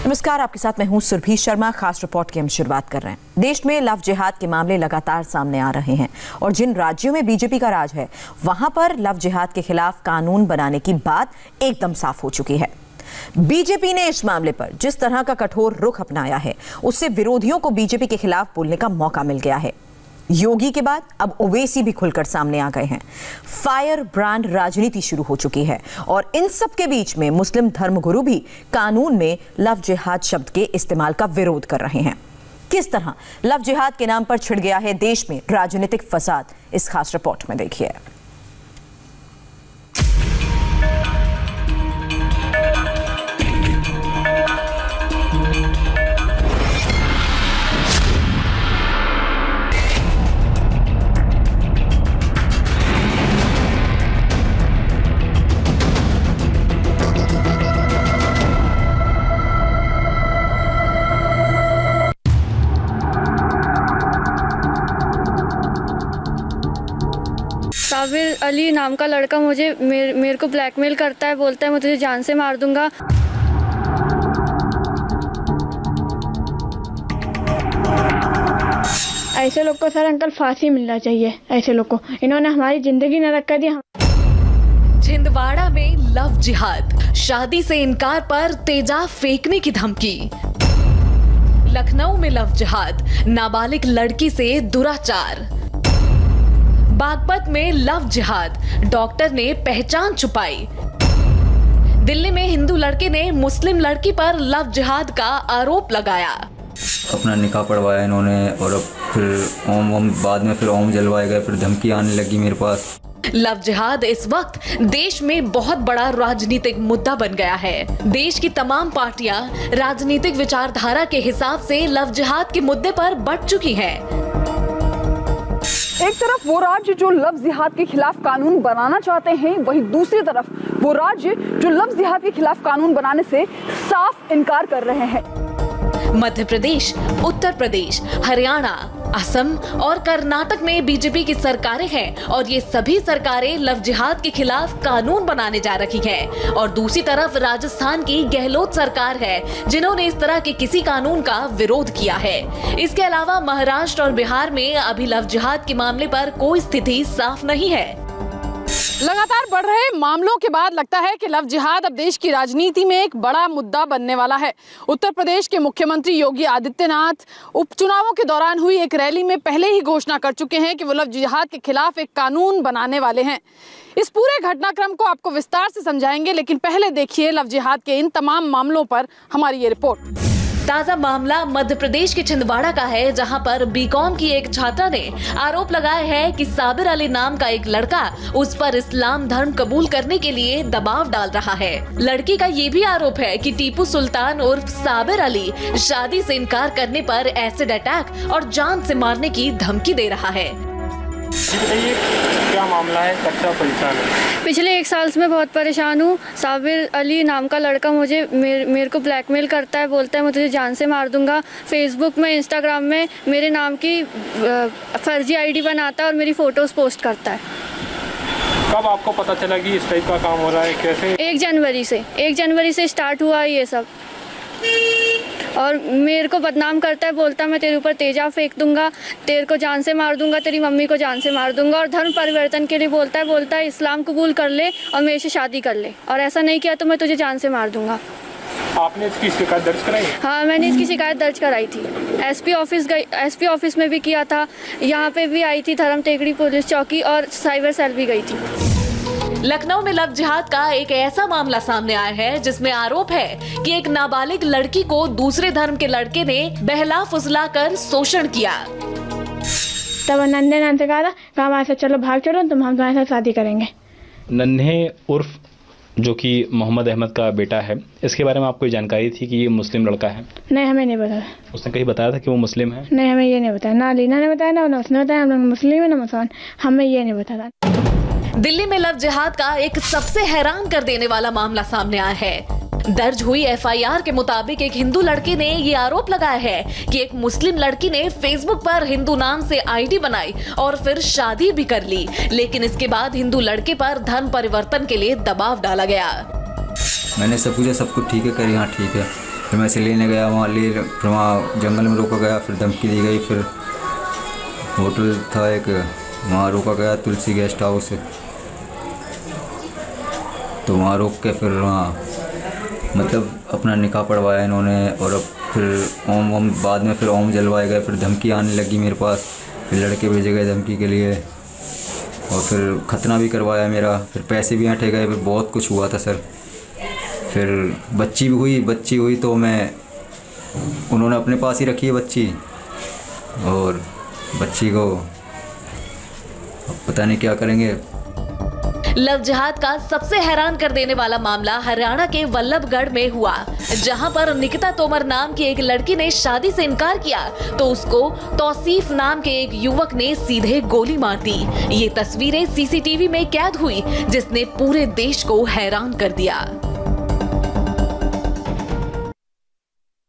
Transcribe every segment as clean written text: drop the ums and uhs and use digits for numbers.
नमस्कार, आपके साथ मैं हूं सुरभि शर्मा। खास रिपोर्ट की हम शुरुआत कर रहे हैं। देश में लव जिहाद के मामले लगातार सामने आ रहे हैं और जिन राज्यों में बीजेपी का राज है वहां पर लव जिहाद के खिलाफ कानून बनाने की बात एकदम साफ हो चुकी है। बीजेपी ने इस मामले पर जिस तरह का कठोर रुख अपनाया है उससे विरोधियों को बीजेपी के खिलाफ बोलने का मौका मिल गया है। योगी के बाद अब ओवैसी भी खुलकर सामने आ गए हैं। फायर ब्रांड राजनीति शुरू हो चुकी है और इन सब के बीच में मुस्लिम धर्मगुरु भी कानून में लव जिहाद शब्द के इस्तेमाल का विरोध कर रहे हैं। किस तरह लव जिहाद के नाम पर छिड़ गया है देश में राजनीतिक फसाद, इस खास रिपोर्ट में देखिए। साबिर अली नाम का लड़का मेरे को ब्लैकमेल करता है, बोलता है मैं तुझे जान से मार दूंगा। ऐसे लोग को सर अंकल फांसी मिलना चाहिए। ऐसे लोग को इन्होंने हमारी जिंदगी नरक कर दी। छिंदवाड़ा में लव जिहाद, शादी से इनकार पर तेजाब फेंकने की धमकी। लखनऊ में लव जिहाद, नाबालिग लड़की से दुराचार। बागपत में लव जिहाद, डॉक्टर ने पहचान छुपाई। दिल्ली में हिंदू लड़के ने मुस्लिम लड़की पर लव जिहाद का आरोप लगाया। अपना निकाह पढ़वाया इन्होंने और अब फिर ओम बाद में फिर ओम जलवाए गए, फिर धमकी आने लगी मेरे पास। लव जिहाद इस वक्त देश में बहुत बड़ा राजनीतिक मुद्दा बन गया है। देश की तमाम पार्टियां राजनीतिक विचारधारा के हिसाब से लव जिहाद के मुद्दे पर बंट चुकी हैं। एक तरफ वो राज्य जो लव जिहाद के खिलाफ कानून बनाना चाहते हैं, वहीं दूसरी तरफ वो राज्य जो लव जिहाद के खिलाफ कानून बनाने से साफ इनकार कर रहे हैं। मध्य प्रदेश, उत्तर प्रदेश, हरियाणा, असम और कर्नाटक में बीजेपी की सरकारें हैं और ये सभी सरकारें लव जिहाद के खिलाफ कानून बनाने जा रही हैं। और दूसरी तरफ राजस्थान की गहलोत सरकार है जिन्होंने इस तरह के किसी कानून का विरोध किया है। इसके अलावा महाराष्ट्र और बिहार में अभी लव जिहाद के मामले पर कोई स्थिति साफ नहीं है। लगातार बढ़ रहे मामलों के बाद लगता है कि लव जिहाद अब देश की राजनीति में एक बड़ा मुद्दा बनने वाला है। उत्तर प्रदेश के मुख्यमंत्री योगी आदित्यनाथ उपचुनावों के दौरान हुई एक रैली में पहले ही घोषणा कर चुके हैं कि वो लव जिहाद के खिलाफ एक कानून बनाने वाले हैं। इस पूरे घटनाक्रम को आपको विस्तार से समझाएंगे, लेकिन पहले देखिए लव जिहाद के इन तमाम मामलों पर हमारी ये रिपोर्ट। ताजा मामला मध्य प्रदेश के छिंदवाड़ा का है, जहां पर बीकॉम की एक छात्रा ने आरोप लगाया है कि साबिर अली नाम का एक लड़का उस पर इस्लाम धर्म कबूल करने के लिए दबाव डाल रहा है। लड़की का ये भी आरोप है कि टीपू सुल्तान उर्फ साबिर अली शादी से इनकार करने पर एसिड अटैक और जान से मारने की धमकी दे रहा है। बताइए क्या मामला है, कच्चा परेशान है? पिछले 1 साल से मैं बहुत परेशान हूँ। साबिर अली नाम का लड़का मेरे को ब्लैकमेल करता है, बोलता है मैं तुझे जान से मार दूंगा। फेसबुक में, इंस्टाग्राम में मेरे नाम की फर्जी आईडी बनाता है और मेरी फ़ोटोज़ पोस्ट करता है। कब आपको पता चला कि इस टाइप का काम हो रहा है, कैसे? 1 जनवरी से स्टार्ट हुआ ये सब और मेरे को बदनाम करता है, बोलता है मैं तेरे ऊपर तेजाब फेंक दूंगा, तेरे को जान से मार दूंगा, तेरी मम्मी को जान से मार दूंगा। और धर्म परिवर्तन के लिए बोलता है इस्लाम कबूल कर ले और मेरे से शादी कर ले, और ऐसा नहीं किया तो मैं तुझे जान से मार दूंगा। आपने इसकी शिकायत दर्ज कराई? हाँ, मैंने इसकी शिकायत दर्ज कराई थी। एसपी ऑफिस में भी किया था, यहाँ पे भी आई थी, धर्म टेकड़ी पुलिस चौकी और साइबर सेल भी गई थी। लखनऊ में लव जिहाद का एक ऐसा मामला सामने आया है जिसमें आरोप है कि एक नाबालिग लड़की को दूसरे धर्म के लड़के ने बहला फुसला कर शोषण किया। तब नन्हे नाम से कहा वहाँ से चलो भाग चलो, तुम हम तुम्हारे साथ शादी करेंगे। नन्हे उर्फ जो कि मोहम्मद अहमद का बेटा है, इसके बारे में आपको ये जानकारी थी कि ये मुस्लिम लड़का है? नहीं, हमें नहीं बताया। उसने कहीं बताया था कि वो मुस्लिम है? नहीं, हमें ये नहीं बताया। ना लीना ने बताया, ना उसने बताया। हम लोग मुस्लिम है ना मुसलमान, हमें ये नहीं बताया। दिल्ली में लव जिहाद का एक सबसे हैरान कर देने वाला मामला सामने आया है। दर्ज हुई एफआईआर के मुताबिक एक हिंदू लड़के ने ये आरोप लगाया है कि एक मुस्लिम लड़की ने फेसबुक पर हिंदू नाम से आईडी बनाई और फिर शादी भी कर ली, लेकिन इसके बाद हिंदू लड़के पर धर्म परिवर्तन के लिए दबाव डाला गया। मैंने सब पूछा, सब कुछ ठीक है, करी हाँ ठीक है, फिर मैं इसे लेने गया, वहाँ फिर वहाँ जंगल में रोका गया, फिर धमकी दी गई। फिर होटल था एक, वहाँ रोका गया, तुलसी गेस्ट हाउस, तो वहाँ रोक के फिर वहाँ मतलब अपना निकाह पढ़वाया इन्होंने। और अब फिर ओम बाद में फिर ओम जलवाए गए, फिर धमकी आने लगी मेरे पास, फिर लड़के भेजे गए धमकी के लिए, और फिर खतना भी करवाया मेरा, फिर पैसे भी ऐंठे गए, फिर बहुत कुछ हुआ था सर। फिर बच्ची हुई तो उन्होंने अपने पास ही रखी है बच्ची, और बच्ची को पता नहीं क्या करेंगे। लव जिहाद का सबसे हैरान कर देने वाला मामला हरियाणा के वल्लभगढ़ में हुआ, जहां पर निकिता तोमर नाम की एक लड़की ने शादी से इनकार किया तो उसको तौसीफ नाम के एक युवक ने सीधे गोली मार दी। ये तस्वीरें सीसीटीवी में कैद हुई, जिसने पूरे देश को हैरान कर दिया।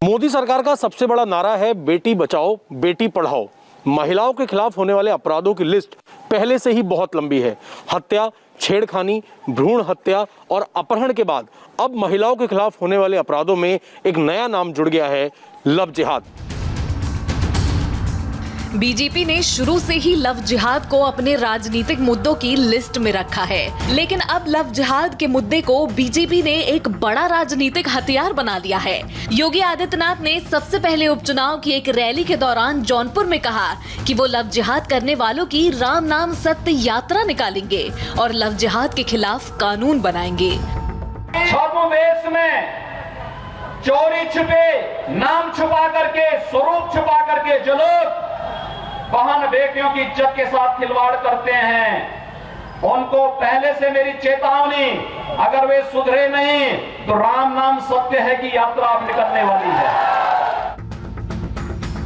मोदी सरकार का सबसे बड़ा नारा है बेटी बचाओ बेटी पढ़ाओ। महिलाओं के खिलाफ होने वाले अपराधों की लिस्ट पहले से ही बहुत लंबी है। हत्या, छेड़खानी, भ्रूण हत्या और अपहरण के बाद अब महिलाओं के खिलाफ होने वाले अपराधों में एक नया नाम जुड़ गया है, लव जिहाद। बीजेपी ने शुरू से ही लव जिहाद को अपने राजनीतिक मुद्दों की लिस्ट में रखा है, लेकिन अब लव जिहाद के मुद्दे को बीजेपी ने एक बड़ा राजनीतिक हथियार बना लिया है। योगी आदित्यनाथ ने सबसे पहले उपचुनाव की एक रैली के दौरान जौनपुर में कहा कि वो लव जिहाद करने वालों की राम नाम सत्य यात्रा निकालेंगे और लव जिहाद के खिलाफ कानून बनाएंगे। छद्मवेश में चोरी छुपे, नाम छुपा करके, स्वरूप छुपा करके जो लोग बहन बेटियों की इज्जत के साथ खिलवाड़ करते हैं, उनको पहले से मेरी चेतावनी, अगर वे सुधरे नहीं तो राम नाम सत्य है कि यात्रा अब निकलने वाली है।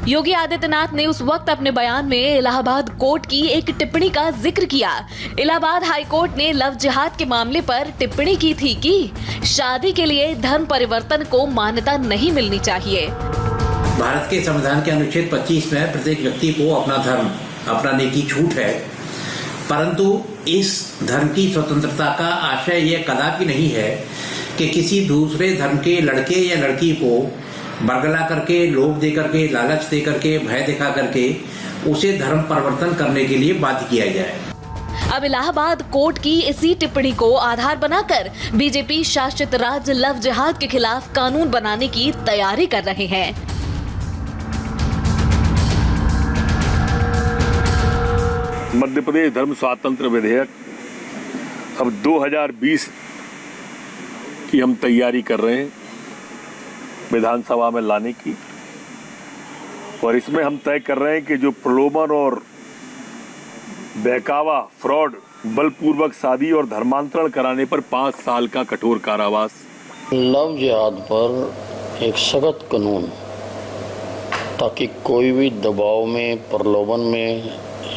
योगी आदित्यनाथ ने उस वक्त अपने बयान में इलाहाबाद कोर्ट की एक टिप्पणी का जिक्र किया। इलाहाबाद हाई कोर्ट ने लव जिहाद के मामले पर टिप्पणी की थी कि शादी के लिए धर्म परिवर्तन को मान्यता नहीं मिलनी चाहिए। भारत के संविधान के अनुच्छेद 25 में प्रत्येक व्यक्ति को अपना धर्म अपनाने की छूट है, परंतु इस धर्म की स्वतंत्रता का आशय यह कदापि नहीं है कि किसी दूसरे धर्म के लड़के या लड़की को बरगला करके, लोभ दे करके, लालच दे करके, भय दिखा करके उसे धर्म परिवर्तन करने के लिए बाध्य किया जाए। अब इलाहाबाद कोर्ट की इसी टिप्पणी को आधार बनाकर बीजेपी शासित राज्य लव जिहाद के खिलाफ कानून बनाने की तैयारी कर रहे हैं। मध्य प्रदेश धर्म स्वातंत्र विधेयक अब 2020 की हम तैयारी कर रहे हैं विधानसभा में लाने की, और इसमें हम तय कर रहे हैं कि जो प्रलोभन और बहकावा, फ्रॉड, बलपूर्वक शादी और धर्मांतरण कराने पर 5 साल का कठोर कारावास। लव जिहाद पर एक सख्त कानून, ताकि कोई भी दबाव में, प्रलोभन में,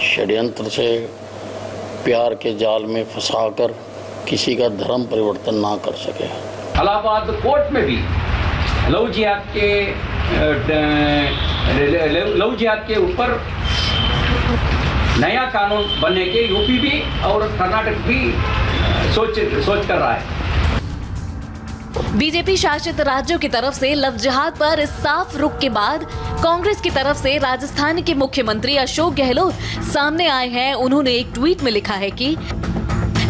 षड्यंत्र से, प्यार के जाल में फंसाकर किसी का धर्म परिवर्तन ना कर सके। इलाहाबाद कोर्ट में भी लव जिहाद के ऊपर नया कानून बनने के यूपी भी और कर्नाटक भी सोच कर रहा है। बीजेपी शासित राज्यों की तरफ से लव जिहाद पर इस साफ रुख के बाद कांग्रेस की तरफ से राजस्थान के मुख्यमंत्री अशोक गहलोत सामने आए हैं। उन्होंने एक ट्वीट में लिखा है कि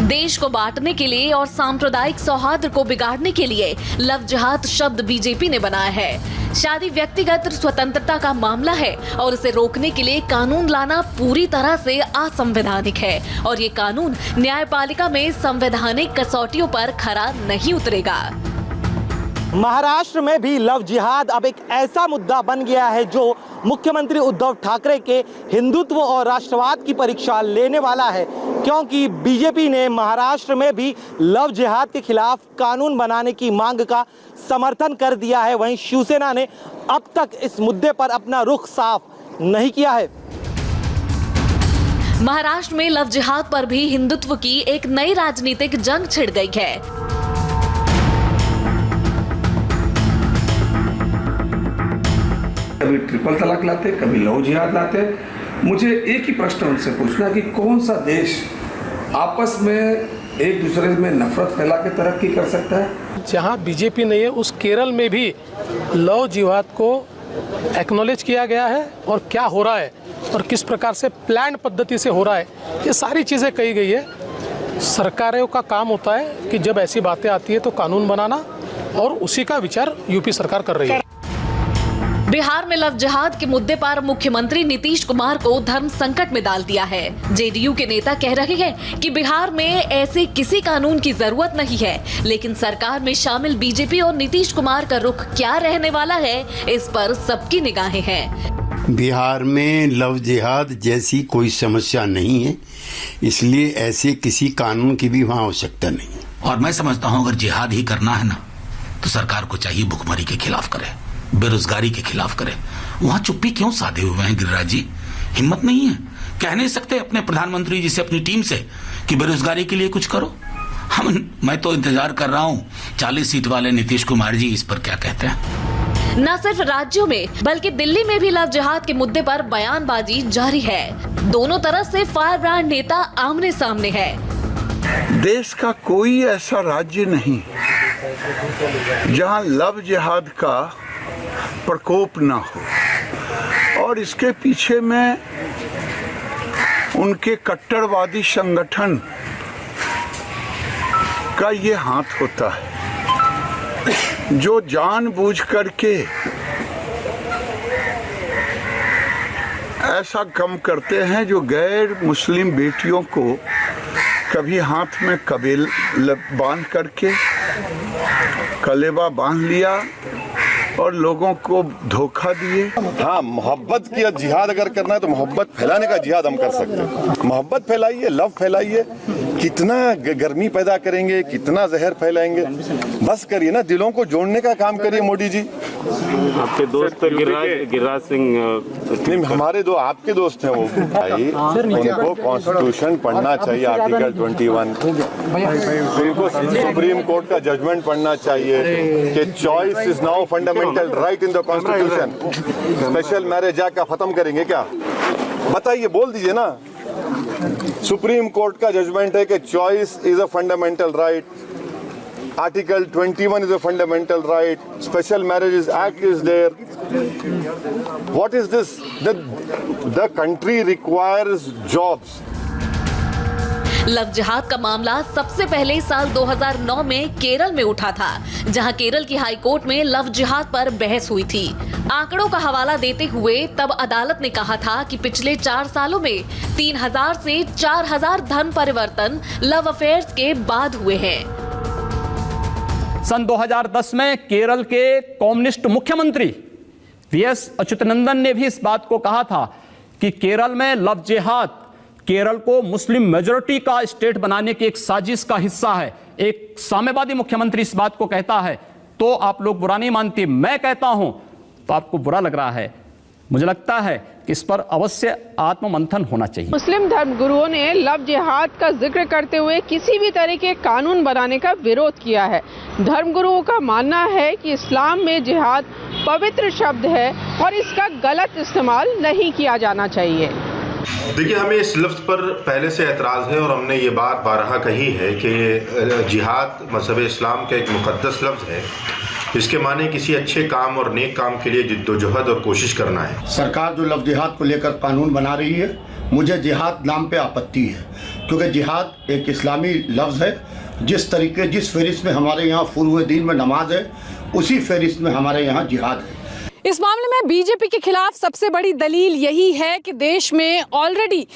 देश को बांटने के लिए और सांप्रदायिक सौहार्द को बिगाड़ने के लिए लव जिहाद शब्द बीजेपी ने बनाया है। शादी व्यक्तिगत स्वतंत्रता का मामला है और इसे रोकने के लिए कानून लाना पूरी तरह से असंवैधानिक है और ये कानून न्यायपालिका में संवैधानिक कसौटियों पर खरा नहीं उतरेगा। महाराष्ट्र में भी लव जिहाद अब एक ऐसा मुद्दा बन गया है जो मुख्यमंत्री उद्धव ठाकरे के हिंदुत्व और राष्ट्रवाद की परीक्षा लेने वाला है, क्योंकि बीजेपी ने महाराष्ट्र में भी लव जिहाद के खिलाफ कानून बनाने की मांग का समर्थन कर दिया है। वहीं शिवसेना ने अब तक इस मुद्दे पर अपना रुख साफ नहीं किया है। महाराष्ट्र में लव जिहाद पर भी हिंदुत्व की एक नई राजनीतिक जंग छिड़ गई है। कभी ट्रिपल तलाक लाते, कभी लव जिहाद लाते। मुझे एक ही प्रश्न उनसे पूछना कि कौन सा देश आपस में एक दूसरे में नफरत फैला के तरक्की कर सकता है? जहां बीजेपी नहीं है उस केरल में भी लव जिहाद को एक्नॉलेज किया गया है और क्या हो रहा है और किस प्रकार से प्लान पद्धति से हो रहा है, ये सारी चीज़ें कही गई है। सरकारों का काम होता है कि जब ऐसी बातें आती है तो कानून बनाना, और उसी का विचार यूपी सरकार कर रही है। बिहार में लव जिहाद के मुद्दे पर मुख्यमंत्री नीतीश कुमार को धर्म संकट में डाल दिया है। जेडीयू के नेता कह रहे हैं कि बिहार में ऐसे किसी कानून की जरूरत नहीं है, लेकिन सरकार में शामिल बीजेपी और नीतीश कुमार का रुख क्या रहने वाला है, इस पर सबकी निगाहें हैं। बिहार में लव जिहाद जैसी कोई समस्या नहीं है, इसलिए ऐसे किसी कानून की भी वहाँ आवश्यकता नहीं है। और मैं समझता हूँ अगर जिहाद ही करना है ना, तो सरकार को चाहिए भुखमरी के खिलाफ करे, बेरोजगारी के खिलाफ करे। वहाँ चुप्पी क्यों साधे हुए हैं गिरिराज जी? हिम्मत नहीं है? कह नहीं सकते अपने प्रधानमंत्री जी से, अपनी टीम से कि बेरोजगारी के लिए कुछ करो? मैं तो इंतजार कर रहा हूँ 40 सीट वाले नीतीश कुमार जी इस पर क्या कहते हैं। न सिर्फ राज्यों में बल्कि दिल्ली में भी लव जिहाद के मुद्दे पर बयानबाजी जारी है। दोनों तरफ से फायर ब्रांड नेता आमने सामने है। देश का कोई ऐसा राज्य नहीं जहां लव जिहाद का प्रकोप न हो, और इसके पीछे में उनके कट्टरवादी संगठन का ये हाथ होता है, जो जानबूझ करके ऐसा काम करते हैं जो गैर मुस्लिम बेटियों को कभी हाथ में कबील बांध करके कलेवा बांध लिया और लोगों को धोखा दिए। हाँ, मोहब्बत की जिहाद अगर करना है तो मोहब्बत फैलाने का जिहाद हम कर सकते हैं। मोहब्बत फैलाइए, लव फैलाइए, कितना गर्मी पैदा करेंगे, कितना जहर फैलाएंगे। बस करिए ना, दिलों को जोड़ने का काम करिए मोदी जी। आपके दोस्त गिरिराज सिंह नहीं, हमारे दो आपके दोस्त हैं वो भाई, उनको कॉन्स्टिट्यूशन पढ़ना चाहिए, आर्टिकल 21, उनको सुप्रीम कोर्ट का जजमेंट पढ़ना चाहिए कि choice is now fundamental right in the constitution. Special marriage act का खत्म करेंगे क्या? बताइए, बोल दीजिए ना। सुप्रीम कोर्ट का जजमेंट है कि choice is a fundamental right, article 21 is a fundamental right, special marriages act is there. What is this? The country requires jobs. Love जिहाद का मामला सबसे पहले साल 2009 में केरल में उठा था, जहां केरल की हाई कोर्ट में लव जिहाद पर बहस हुई थी। आंकड़ों का हवाला देते हुए तब अदालत ने कहा था कि पिछले 4 सालों में 3000 से 4000 धर्म परिवर्तन लव अफेयर्स के बाद हुए हैं। सन 2010 में केरल के कम्युनिस्ट मुख्यमंत्री वीएस अच्युतानंदन ने भी इस बात को कहा था कि केरल में लव जिहाद केरल को मुस्लिम मेजॉरिटी का स्टेट बनाने की एक साजिश का हिस्सा है। एक साम्यवादी मुख्यमंत्री इस बात को कहता है तो आप लोग बुरा नहीं मानते, मैं कहता हूं तो आपको बुरा लग रहा है। मुझे लगता है कि इस पर अवश्य आत्ममंथन होना चाहिए। मुस्लिम धर्मगुरुओं ने लव जिहाद का जिक्र करते हुए किसी भी तरह के कानून बनाने का विरोध किया है। धर्मगुरुओं का मानना है कि इस्लाम में जिहाद पवित्र शब्द है और इसका गलत इस्तेमाल नहीं किया जाना चाहिए। देखिए, हमें इस लफ्ज़ पर पहले से एतराज़ है और हमने ये बात बारहा कही है कि जिहाद मज़हब इस्लाम का एक मुक़द्दस लफ्ज़ है। इसके माने किसी अच्छे काम और नेक काम के लिए जिद्दोजहद और कोशिश करना है। सरकार जो लव जिहाद को लेकर कानून बना रही है, मुझे जिहाद नाम पे आपत्ति है, क्योंकि जिहाद एक इस्लामी लफ्ज़ है। जिस तरीके जिस फहरिस्त में हमारे यहाँ फुरूए दीन में नमाज है, उसी फहरिस्त में हमारे यहाँ जिहाद है। इस मामले में बीजेपी के खिलाफ सबसे बड़ी दलील यही है कि देश में ऑलरेडी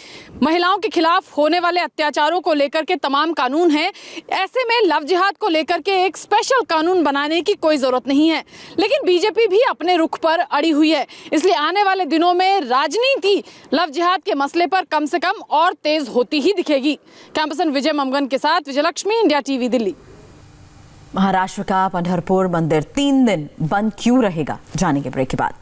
महिलाओं के खिलाफ होने वाले अत्याचारों को लेकर के तमाम कानून हैं। ऐसे में लव जिहाद को लेकर के एक स्पेशल कानून बनाने की कोई ज़रूरत नहीं है। लेकिन बीजेपी भी अपने रुख पर अड़ी हुई है, इसलिए आने वाले दिनों में राजनीति लव जिहाद के मसले पर कम से कम और तेज होती ही दिखेगी। कैंपसन विजय ममगन के साथ विजयलक्ष्मी, इंडिया टीवी, दिल्ली। महाराष्ट्र का पंढरपुर मंदिर 3 दिन बंद क्यों रहेगा, जानेंगे ब्रेक के बाद।